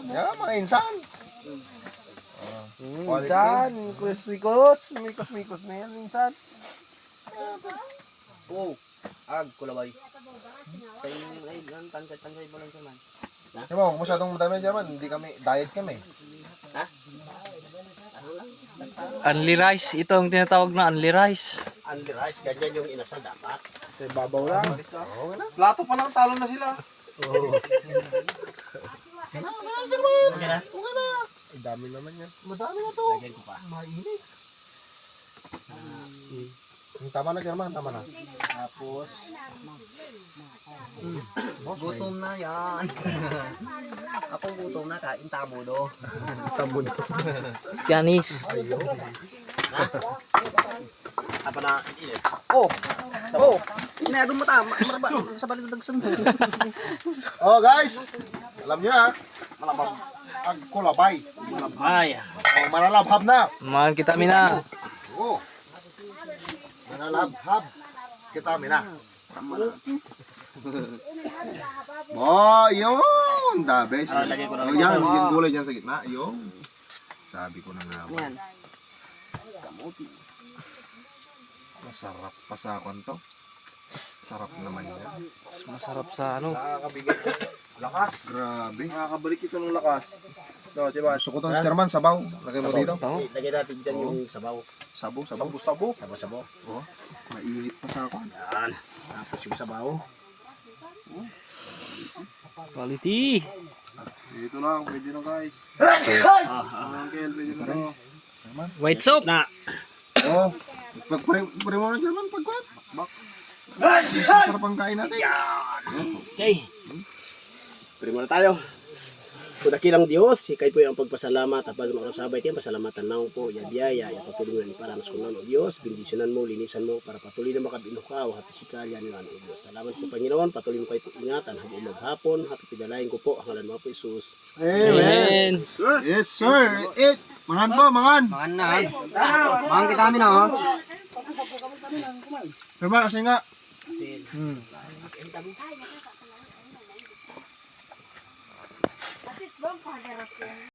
Yeah, mga insan. Minsan, mikos na yan minsan. Oo. Kulabay. Ay, tansay ba lang naman? Diba, kung masyadong madami dyan man, hindi kami, diet kami. Ha? Unli rice. Ito ang tinatawag na unli rice. Unli rice, ganyan yung inasal dapat. Babaw lang. Plato pa lang, talo na sila. Okay na? Ang dami naman yan. Madami na to. Lagyan ko pa. Mainit. Tama na, German, tama na. Tapos, gutom na yan. Ako gutom na, kain tabo do. Pianis. Apa na init? Inado mo ta. Sa baliktad mo. Oh, guys! Alam nyo ha, malabang ang kulabay. Ay, Oh, manalabhab na. Mahal kita mina. Oh. Manalabhab. Kita mina. Oh, yun. The best. lagay ko na Oh, yan. Yung gulay dyan sa gitna. Yun. Sabi ko na nga. Yan. Masarap pa sa akon to. Sarap naman yan. Mas masarap sa ano. Nakakabigay. Lakas. Grabe. Nakakabalik ito ng lakas. No, diba? Gusto ko to, German, sabaw. Lagay mo dito. Tango. lagyan natin dyan yung sabaw. Sabaw. Sabo-sabo. Sabaw-sabaw. Oh, mainit pa sa akon. Yan. Tapos yung sabaw. Quality. Dito lang, pwede na guys. Uncle, pwede na to. White soap. Na. Oh, pagpare mo na German, pagkuhan. Sarap ang kain natin. Okay. Pwede muna tayo. Kung dakilang Diyos, ikay po yung pagpasalamat at pag makasabay tayo, pasalamatan na po, yabiyaya, yapatulungan para nas kunan o Diyos, bendisyonan mo, linisan mo, para patuloy na makabinukaw, hapisikal, yan yung ano o Diyos. Salamat po Panginoon, patuloy mo kayo po ingatan, hanggang maghapon, happy pidalayin ko po, ang ngalan mo po Isus. Amen. Yes, sir. Eat. Mangan po, mangan. Mahal kita mina. German, kasi nga.